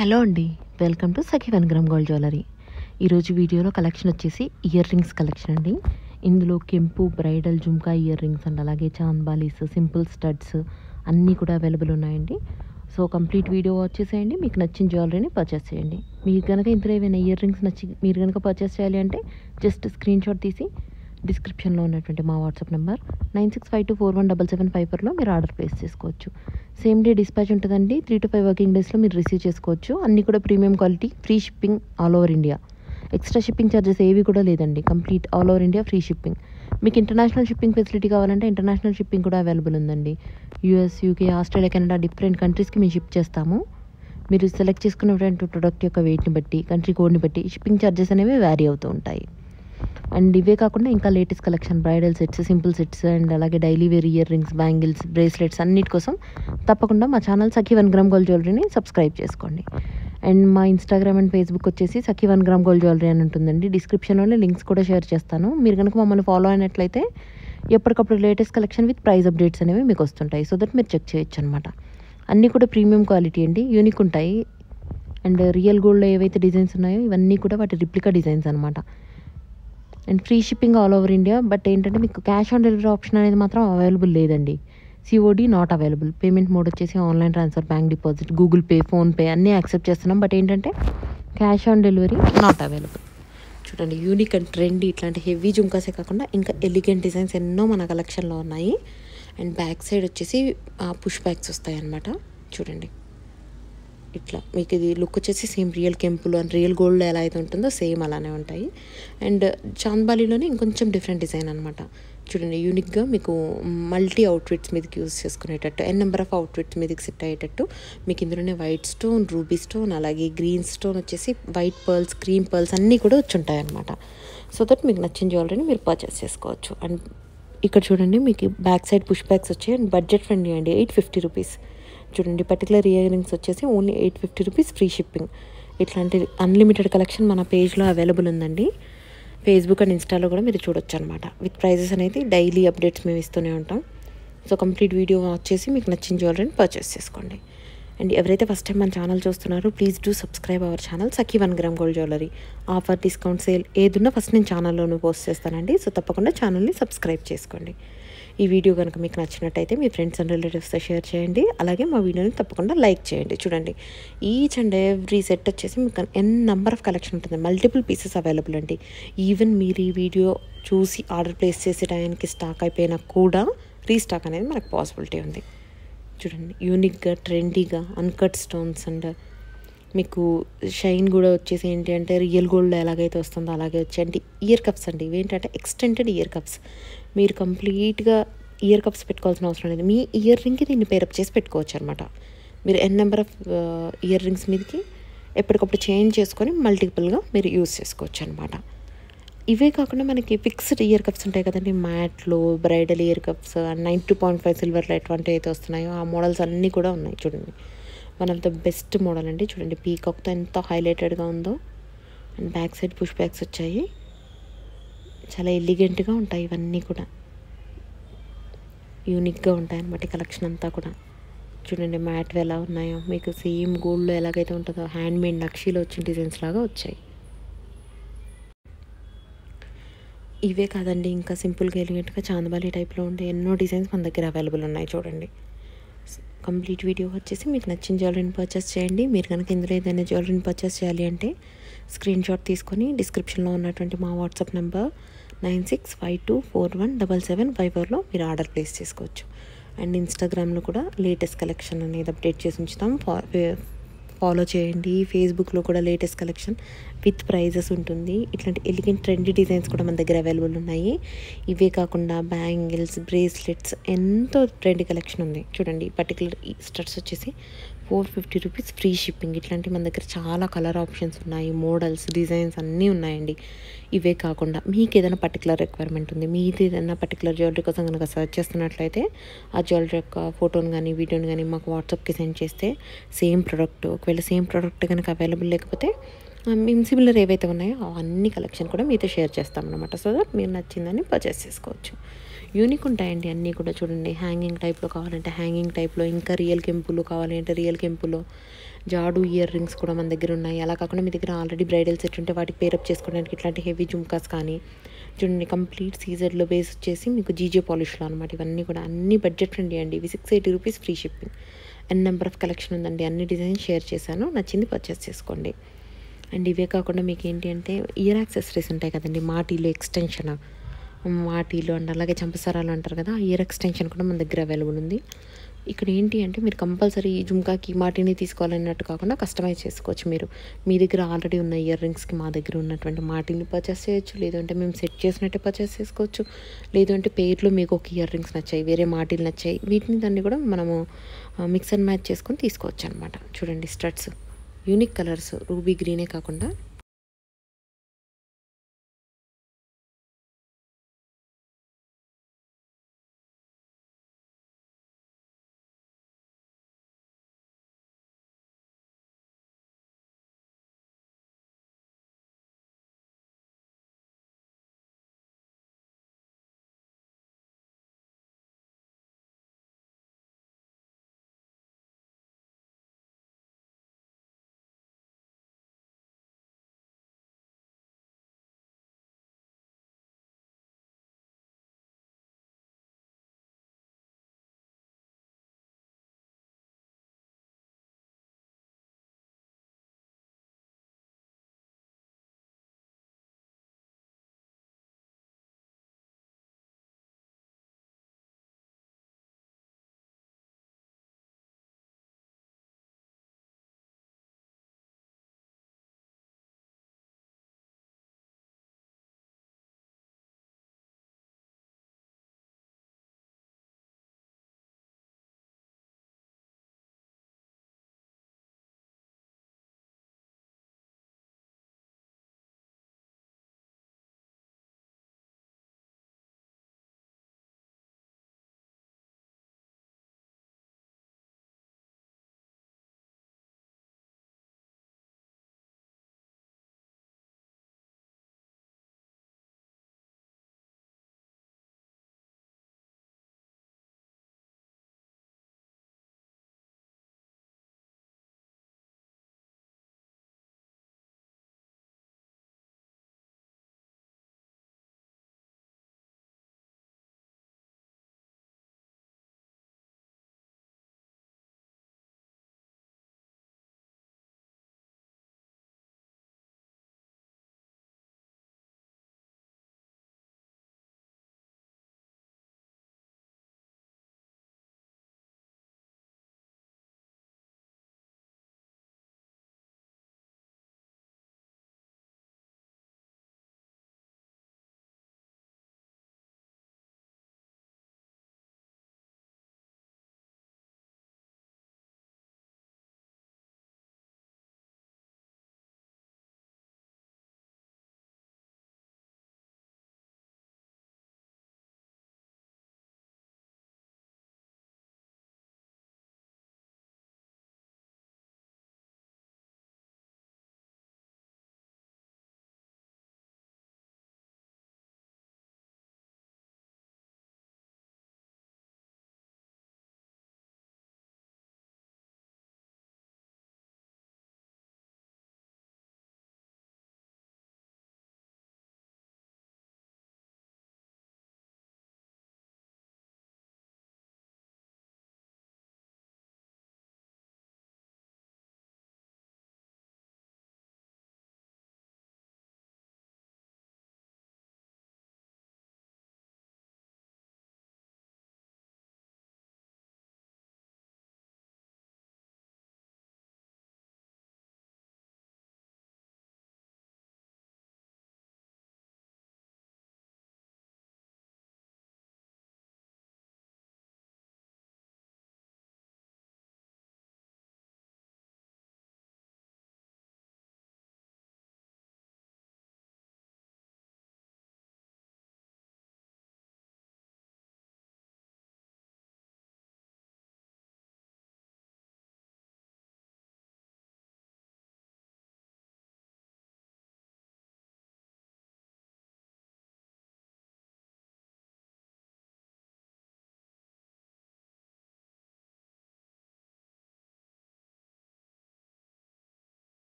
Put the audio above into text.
Hello అండి. Welcome to Sakhi 1 gram gold jewellery. ఈరోజు వీడియోలో కలెక్షన్ వచ్చేసి ఇయర్ రింగ్స్ కలెక్షన్ అండి. ఇందులో కెంపు, bridal, jhumka ear rings and అలాగే చాంద్ బాలీస్, సింపుల్ స్టడ్స్ అన్నీ కూడా అవైలబుల్ ఉన్నాయండి. సో కంప్లీట్ వీడియో వాచ్ చేసేయండి. మీకు నచ్చిన జ్యువెలరీని పర్చేస్ చేయండి. మీకు కనుక ఇందులో ఏమైనా ఇయర్ రింగ్స్ నచ్చి మీరు కనుక పర్చేస్ చేయాలి అంటే జస్ట్ స్క్రీన్ షాట్ తీసి డిస్క్రిప్షన్లో ఉన్నటువంటి మా వాట్సాప్ నెంబర్ 9652417754లో మీరు ఆర్డర్ ప్లేస్ చేసుకోవచ్చు. సేమ్ డే డిస్పాచ్ ఉంటుందండి. 3 to 5 వర్కింగ్ డేస్లో మీరు రిసీవ్ చేసుకోవచ్చు. అన్నీ కూడా premium quality, free shipping all over India. Extra shipping charges ఏవి కూడా లేదండి. Complete all over India free shipping. మీకు ఇంటర్నేషనల్ షిప్పింగ్ ఫెసిలిటీ కావాలంటే ఇంటర్నేషనల్ షిప్పింగ్ కూడా అవైలబుల్ ఉందండి. US, UK, Australia, Canada different కంట్రీస్కి మేము షిప్ చేస్తాము. మీరు సెలెక్ట్ చేసుకున్నటువంటి ప్రొడక్ట్ యొక్క వెయిట్ని బట్టి, కంట్రీ కోడ్ని బట్టి షిప్పింగ్ ఛార్జెస్ అనేవి వ్యారీ అవుతూ ఉంటాయి. అండ్ ఇవే కాకుండా ఇంకా latest collection bridal sets, simple sets and అలాగే daily wear earrings, bangles, bracelets అన్నిటి కోసం తప్పకుండా మా ఛానల్ సఖీ 1 గ్రామ్ గోల్డ్ జ్యువెలరీని సబ్స్క్రైబ్ చేసుకోండి. అండ్ మా ఇన్స్టాగ్రామ్ అండ్ ఫేస్బుక్ వచ్చేసి సఖీ 1 గ్రామ్ గోల్డ్ జ్యువెలరీ అని ఉంటుందండి. డిస్క్రిప్షన్లోనే లింక్స్ కూడా షేర్ చేస్తాను. మీరు కనుక మమ్మల్ని ఫాలో అయినట్లయితే ఎప్పటికప్పుడు latest collection with price updates అనేవి మీకు వస్తుంటాయి. సో దట్ మీరు చెక్ చేయొచ్చు అనమాట. అన్నీ కూడా ప్రీమియం క్వాలిటీ అండి, యూనిక్ ఉంటాయి. అండ్ రియల్ గోల్డ్లో ఏవైతే డిజైన్స్ ఉన్నాయో ఇవన్నీ కూడా వాటి రిప్లికా డిజైన్స్ అనమాట. And free shipping all over India. But ఏంటంటే మీకు క్యాష్ ఆన్ డెలివరీ ఆప్షన్ అనేది మాత్రం అవైలబుల్ లేదండి. COD not available. Payment mode వచ్చేసి online transfer, bank deposit, Google Pay, PhonePe అన్నీ యాక్సెప్ట్ చేస్తున్నాం. బట్ ఏంటంటే cash on delivery not available. చూడండి, యూనిక్ అండ్ ట్రెండీ ఇట్లాంటి హెవీ జుంకాసే కాకుండా ఇంకా ఎలిగెంట్ డిజైన్స్ ఎన్నో మన కలెక్షన్లో ఉన్నాయి. అండ్ బ్యాక్ సైడ్ వచ్చేసి పుష్ బ్యాగ్స్ వస్తాయి అన్నమాట. చూడండి, ఇట్లా మీకు ఇది లుక్ వచ్చేసి సేమ్ రియల్ కెంపులు అండ్ రియల్ గోల్డ్ ఎలా అయితే ఉంటుందో సేమ్ అలానే ఉంటాయి. అండ్ చాంద్బాలీలోనే ఇంకొంచెం డిఫరెంట్ డిజైన్ అనమాట. చూడండి, యూనిక్గా మీకు మల్టీ అవుట్ఫిట్స్ మీదకి యూజ్ చేసుకునేటట్టు, నెంబర్ ఆఫ్ అవుట్ఫిట్స్ మీదకి సెట్ అయ్యేటట్టు మీకు ఇందులోనే వైట్ స్టోన్, రూబీ స్టోన్, అలాగే గ్రీన్ స్టోన్ వచ్చేసి వైట్ పర్ల్స్, క్రీమ్ పర్ల్స్ అన్నీ కూడా వచ్చి ఉంటాయి అనమాట. సో దట్ మీకు నచ్చిన జ్యువెలరీని మీరు పర్చేస్ చేసుకోవచ్చు. అండ్ ఇక్కడ చూడండి, మీకు బ్యాక్ సైడ్ పుష్ బ్యాగ్స్ వచ్చాయి. అండ్ బడ్జెట్ ఫ్రెండ్లీ అండి, 850 రూపీస్. చూడండి, పర్టికులర్ ఇయర్ రింగ్స్ వచ్చేసి ఓన్లీ 850 రూపీస్ ఫ్రీ షిప్పింగ్. ఇట్లాంటి అన్లిమిటెడ్ కలెక్షన్ మన పేజ్లో అవైలబుల్ ఉందండి. ఫేస్బుక్ అండ్ ఇన్స్టాలో కూడా మీరు చూడొచ్చు అనమాట. విత్ ప్రైజెస్ అనేది డైలీ అప్డేట్స్ మేము ఇస్తూనే ఉంటాం. సో కంప్లీట్ వీడియో వాచ్ చేసి మీకు నచ్చిన జ్యువెలరీని పర్చేస్ చేసుకోండి. అండ్ ఎవరైతే ఫస్ట్ టైం మన ఛానల్ చూస్తున్నారో please do subscribe our channel Sakhi 1 gram gold jewellery. Offer, discount, sale ఏదున్నా ఫస్ట్ నేను ఛానల్లోనూ పోస్ట్ చేస్తానండి. సో తప్పకుండా ఛానల్ని సబ్స్క్రైబ్ చేసుకోండి. ఈ వీడియో కనుక మీకు నచ్చినట్టయితే మీ ఫ్రెండ్స్ అండ్ రిలేటివ్స్తో షేర్ చేయండి. అలాగే మా వీడియోని తప్పకుండా లైక్ చేయండి. చూడండి, ఈచ్ అండ్ ఎవ్రీ సెట్ వచ్చేసి మీకు నెంబర్ ఆఫ్ కలెక్షన్ ఉంటుంది. మల్టిపుల్ పీసెస్ అవైలబుల్ అండి. ఈవెన్ మీరు ఈ వీడియో చూసి ఆర్డర్ ప్లేస్ చేసే టైంకి స్టాక్ అయిపోయినా కూడా రీస్టాక్ అనేది మనకు పాసిబిలిటీ ఉంది. చూడండి, యూనిక్గా, ట్రెండీగా, అన్కట్ స్టోన్స్ అండ్ మీకు షైన్ కూడా వచ్చేసి ఏంటి అంటే రియల్ గోల్డ్ ఎలాగైతే వస్తుందో అలాగే వచ్చేయండి. ఇయర్ కప్స్ అండి, ఇవేంటంటే ఎక్స్టెండెడ్ ఇయర్ కప్స్. మీరు కంప్లీట్గా ఇయర్ కప్స్ పెట్టుకోవాల్సిన అవసరం లేదు. మీ ఇయర్ రింగ్కి దీన్ని పేరప్ చేసి పెట్టుకోవచ్చు అనమాట. మీరు నెంబర్ ఆఫ్ ఇయర్ రింగ్స్ మీదకి ఎప్పటికప్పుడు చేంజ్ చేసుకొని మల్టిపుల్గా మీరు యూస్ చేసుకోవచ్చు అనమాట. ఇవే కాకుండా మనకి ఫిక్స్డ్ ఇయర్ కప్స్ ఉంటాయి కదండి, మ్యాట్లో బ్రైడల్ ఇయర్ కప్స్ 92.5 సిల్వర్లో ఎటువంటి అయితే వస్తున్నాయో ఆ మోడల్స్ అన్నీ కూడా ఉన్నాయి. చూడండి, one of the best model అండి. చూడండి, పీకాక్తో ఎంత హైలైటెడ్గా ఉందో. And back side push bags వచ్చాయి. చాలా ఎలిగెంట్గా ఉంటాయి. ఇవన్నీ కూడా యూనిక్గా ఉంటాయి అన్నమాట. ఈ కలెక్షన్ అంతా కూడా చూడండి, మ్యాట్ ఎలా ఉన్నాయో మీకు సేమ్ గోల్డ్లో ఎలాగైతే ఉంటుందో హ్యాండ్మేడ్ నక్షీలో వచ్చిన డిజైన్స్ లాగా వచ్చాయి. ఇవే కాదండి, ఇంకా సింపుల్గా ఎలిగెంట్గా చాందబాలి టైప్లో ఉండే ఎన్నో డిజైన్స్ మన దగ్గర అవైలబుల్ ఉన్నాయి. చూడండి, కంప్లీట్ వీడియో వచ్చేసి మీకు నచ్చిన జ్యువెలరీని పర్చేస్ చేయండి. మీరు కనుక ఇందులో ఏదైనా జ్యువెలరీని పర్చేస్ చేయాలి అంటే స్క్రీన్ షాట్ తీసుకొని డిస్క్రిప్షన్లో ఉన్నటువంటి మా వాట్సాప్ నెంబర్ 9652417754లో మీరు ఆర్డర్ ప్లేస్ చేసుకోవచ్చు. అండ్ ఇన్స్టాగ్రామ్లో కూడా లేటెస్ట్ కలెక్షన్ అనేది అప్డేట్ చేసి ఉంచుతాం, ఫాలో చేయండి. ఫేస్బుక్లో కూడా లేటెస్ట్ కలెక్షన్ విత్ ప్రైజెస్ ఉంటుంది. ఇట్లాంటి ఎలిగెంట్ ట్రెండీ డిజైన్స్ కూడా మన దగ్గర అవైలబుల్ ఉన్నాయి. ఇవే కాకుండా బ్యాంగిల్స్, బ్రేస్లెట్స్ ఎంతో ట్రెండీ కలెక్షన్ ఉంది. చూడండి, పర్టికులర్ స్టడ్స్ వచ్చేసి 450 రూపీస్ ఫ్రీ షిప్పింగ్. ఇట్లాంటి మన దగ్గర చాలా కలర్ ఆప్షన్స్ ఉన్నాయి, మోడల్స్, డిజైన్స్ అన్నీ ఉన్నాయండి. ఇవే కాకుండా మీకు ఏదైనా పర్టికులర్ రిక్వైర్మెంట్ ఉంది, మీది ఏదైనా పర్టికులర్ జ్యువెలరీ కోసం కనుక సర్చ్ చేస్తున్నట్లయితే ఆ జ్యువెలరీ యొక్క ఫోటోని కానీ వీడియోని కానీ మాకు వాట్సాప్కి సెండ్ చేస్తే సేమ్ ప్రోడక్ట్, ఒకవేళ సేమ్ ప్రోడక్ట్ కనుక అవైలబుల్ లేకపోతే మేము సిమిలర్ ఏవైతే ఉన్నాయో అవన్నీ కలెక్షన్ కూడా మీతో షేర్ చేస్తామన్నమాట. సో దట్ మీరు నచ్చిందని పర్చేస్ చేసుకోవచ్చు. యూనిక్ ఉంటాయండి అన్నీ కూడా. చూడండి, హ్యాంగింగ్ టైప్లో కావాలంటే హ్యాంగింగ్ టైప్లో, ఇంకా రియల్ కెంపులు కావాలి అంటే రియల్ కెంపులో, జాడు ఇయర్ రింగ్స్ కూడా మన దగ్గర ఉన్నాయి. అలా కాకుండా మీ దగ్గర ఆల్రెడీ బ్రైడల్ సెట్ ఉంటే వాటికి పేరప్ చేసుకోవడానికి ఇట్లాంటి హెవీ జుమ్కాస్ కానీ చూడండి. కంప్లీట్ సీజర్లో బేస్ వచ్చేసి మీకు జీజే పాలిష్లో అనమాట. ఇవన్నీ కూడా అన్ని బడ్జెట్ ఫ్రెండ్లీ అండి. ఇవి 680 rupees free shipping. And number of collection ఉందండి. అన్ని డిజైన్స్ షేర్ చేశాను, నచ్చింది పర్చేస్ చేసుకోండి. అండ్ ఇవే కాకుండా మీకు ఏంటి అంటే ఇయర్ యాక్సెసరీస్ ఉంటాయి కదండి, మాటీలో ఎక్స్టెన్షన్, మాటీలు అండ్ అలాగే చంపసరాలు అంటారు కదా, ఆ ఇయర్ ఎక్స్టెన్షన్ కూడా మన దగ్గర అవైలబుల్ ఉంది. ఇక్కడ ఏంటి అంటే మీరు కంపల్సరీ ఈ జుమ్కాకి మాటీని తీసుకోవాలన్నట్టు కాకుండా కస్టమైజ్ చేసుకోవచ్చు. మీరు మీ దగ్గర ఆల్రెడీ ఉన్న ఇయర్ రింగ్స్కి మా దగ్గర ఉన్నటువంటి మాటీని పర్చేస్ చేయొచ్చు, లేదంటే మేము సెట్ చేసినట్టే పర్చేస్ చేసుకోవచ్చు, లేదంటే పేర్లో మీకు ఒక ఇయర్ రింగ్స్ నచ్చాయి, వేరే మాటీలు నచ్చాయి, వీటిని దాన్ని కూడా మనము మిక్స్ అండ్ మ్యాచ్ చేసుకొని తీసుకోవచ్చు అనమాట. చూడండి స్టడ్స్ యూనిక్ కలర్స్, రూబీ గ్రీనే కాకుండా